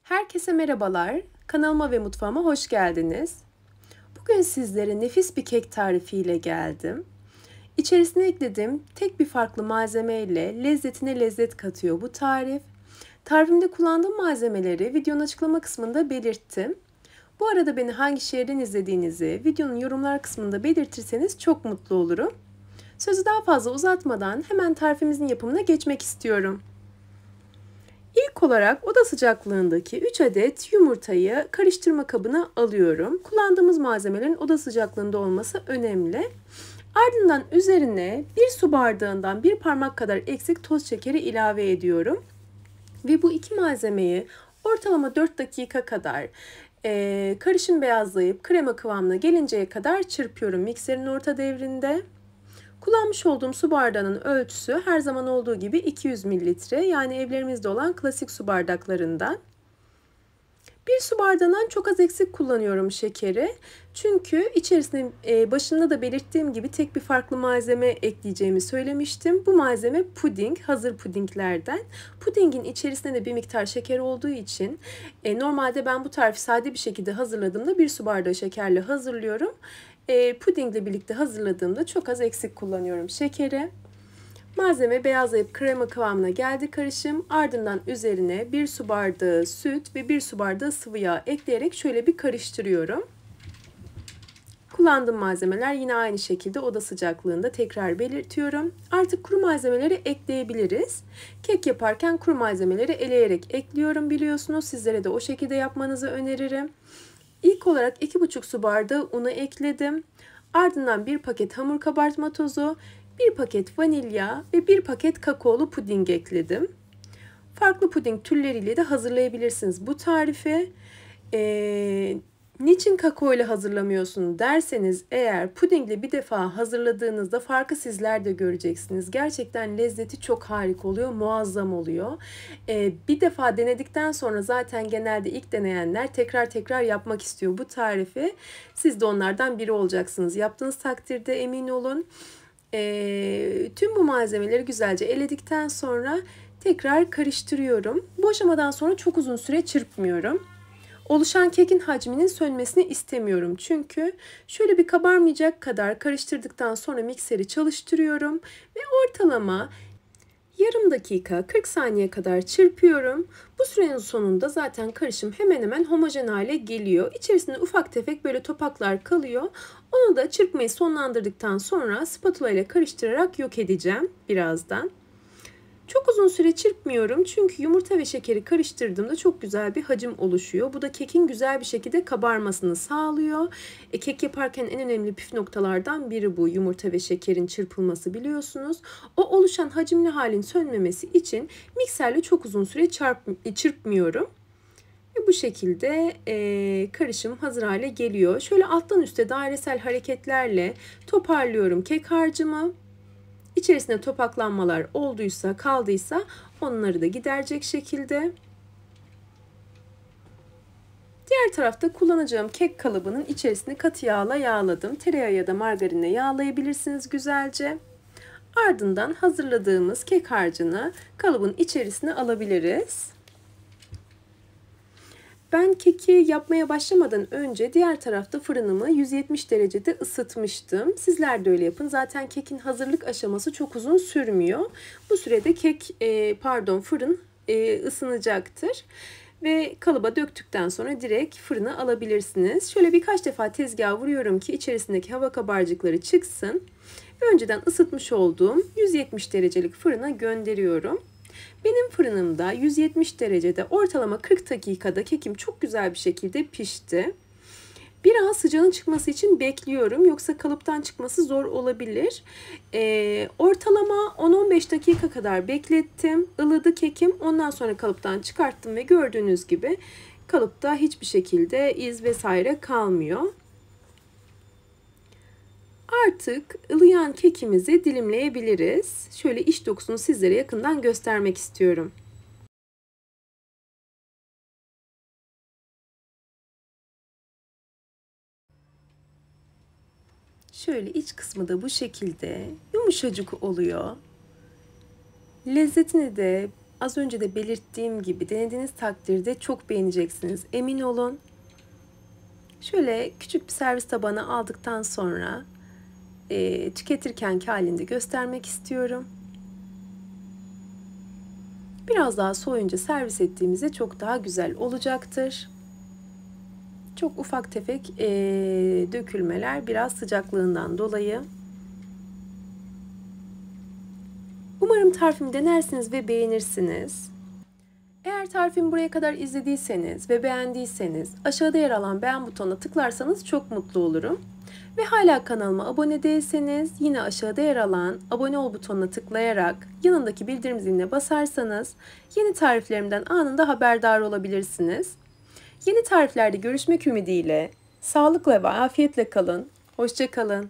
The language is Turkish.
Herkese merhabalar. Kanalıma ve mutfağıma hoş geldiniz. Bugün sizlere nefis bir kek tarifiyle geldim. İçerisine eklediğim tek bir farklı malzemeyle lezzetine lezzet katıyor bu tarif. Tarifimde kullandığım malzemeleri videonun açıklama kısmında belirttim. Bu arada beni hangi şehirden izlediğinizi videonun yorumlar kısmında belirtirseniz çok mutlu olurum. Sözü daha fazla uzatmadan hemen tarifimizin yapımına geçmek istiyorum. İlk olarak oda sıcaklığındaki 3 adet yumurtayı karıştırma kabına alıyorum. Kullandığımız malzemelerin oda sıcaklığında olması önemli. Ardından üzerine 1 su bardağından 1 parmak kadar eksik toz şekeri ilave ediyorum. Ve bu iki malzemeyi ortalama 4 dakika kadar karışım beyazlayıp krema kıvamına gelinceye kadar çırpıyorum mikserin orta devrinde. Kullanmış olduğum su bardağının ölçüsü her zaman olduğu gibi 200 mililitre, yani evlerimizde olan klasik su bardaklarından. Bir su bardağından çok az eksik kullanıyorum şekeri. Çünkü içerisine başında da belirttiğim gibi tek bir farklı malzeme ekleyeceğimi söylemiştim. Bu malzeme puding, hazır pudinglerden. Pudingin içerisinde de bir miktar şeker olduğu için normalde ben bu tarifi sade bir şekilde hazırladığımda 1 su bardağı şekerle hazırlıyorum. Pudingle birlikte hazırladığımda çok az eksik kullanıyorum şekeri. Malzeme beyazlayıp krema kıvamına geldi karışım. Ardından üzerine 1 su bardağı süt ve 1 su bardağı sıvı yağ ekleyerek şöyle bir karıştırıyorum. Kullandığım malzemeler yine aynı şekilde oda sıcaklığında, tekrar belirtiyorum. Artık kuru malzemeleri ekleyebiliriz. Kek yaparken kuru malzemeleri eleyerek ekliyorum biliyorsunuz. Sizlere de o şekilde yapmanızı öneririm. İlk olarak 2,5 su bardağı unu ekledim. Ardından 1 paket hamur kabartma tozu, 1 paket vanilya ve 1 paket kakaolu puding ekledim. Farklı puding türleriyle de hazırlayabilirsiniz bu tarifi. Niçin kakao ile hazırlamıyorsun derseniz eğer, pudingle bir defa hazırladığınızda farkı sizler de göreceksiniz. Gerçekten lezzeti çok harika oluyor, muazzam oluyor. Bir defa denedikten sonra zaten genelde ilk deneyenler tekrar yapmak istiyor bu tarifi. Siz de onlardan biri olacaksınız. Yaptığınız takdirde emin olun. Tüm bu malzemeleri güzelce eledikten sonra tekrar karıştırıyorum. Bu aşamadan sonra çok uzun süre çırpmıyorum. Oluşan kekin hacminin sönmesini istemiyorum. Çünkü şöyle bir kabarmayacak kadar karıştırdıktan sonra mikseri çalıştırıyorum ve ortalama yarım dakika 40 saniye kadar çırpıyorum. Bu sürenin sonunda zaten karışım hemen hemen homojen hale geliyor. İçerisinde ufak tefek böyle topaklar kalıyor. Onu da çırpmayı sonlandırdıktan sonra spatula ile karıştırarak yok edeceğim birazdan. Çok uzun süre çırpmıyorum çünkü yumurta ve şekeri karıştırdığımda çok güzel bir hacim oluşuyor. Bu da kekin güzel bir şekilde kabarmasını sağlıyor. Kek yaparken en önemli püf noktalardan biri bu, yumurta ve şekerin çırpılması biliyorsunuz. O oluşan hacimli halin sönmemesi için mikserle çok uzun süre çırpmıyorum. Ve bu şekilde karışım hazır hale geliyor. Şöyle alttan üste dairesel hareketlerle toparlıyorum kek harcımı. İçerisinde topaklanmalar olduysa, kaldıysa onları da giderecek şekilde. Diğer tarafta kullanacağım kek kalıbının içerisini katı yağla yağladım. Tereyağı ya da margarinle yağlayabilirsiniz güzelce. Ardından hazırladığımız kek harcını kalıbın içerisine alabiliriz. Ben keki yapmaya başlamadan önce diğer tarafta fırınımı 170 derecede ısıtmıştım. Sizler de öyle yapın. Zaten kekin hazırlık aşaması çok uzun sürmüyor. Bu sürede fırın ısınacaktır. Ve kalıba döktükten sonra direkt fırına alabilirsiniz. Şöyle birkaç defa tezgaha vuruyorum ki içerisindeki hava kabarcıkları çıksın. Önceden ısıtmış olduğum 170 derecelik fırına gönderiyorum. Benim fırınımda 170 derecede ortalama 40 dakikada kekim çok güzel bir şekilde pişti. Biraz sıcağın çıkması için bekliyorum. Yoksa kalıptan çıkması zor olabilir. Ortalama 10-15 dakika kadar beklettim. Ilıdı kekim. Ondan sonra kalıptan çıkarttım ve gördüğünüz gibi kalıpta hiçbir şekilde iz vesaire kalmıyor. Artık ılıyan kekimizi dilimleyebiliriz. Şöyle iç dokusunu sizlere yakından göstermek istiyorum. Şöyle iç kısmı da bu şekilde yumuşacık oluyor. Lezzetini de Az önce de belirttiğim gibi denediğiniz takdirde çok beğeneceksiniz. Emin olun. Şöyle küçük bir servis tabağına aldıktan sonra tüketirkenki halini de göstermek istiyorum. Biraz daha soğuyunca servis ettiğimizde çok daha güzel olacaktır. Çok ufak tefek dökülmeler biraz sıcaklığından dolayı. Umarım tarifimi denersiniz ve beğenirsiniz. Eğer tarifimi buraya kadar izlediyseniz ve beğendiyseniz aşağıda yer alan beğen butonuna tıklarsanız çok mutlu olurum. Ve hala kanalıma abone değilseniz yine aşağıda yer alan abone ol butonuna tıklayarak yanındaki bildirim ziline basarsanız yeni tariflerimden anında haberdar olabilirsiniz. Yeni tariflerde görüşmek ümidiyle sağlıkla ve afiyetle kalın. Hoşça kalın.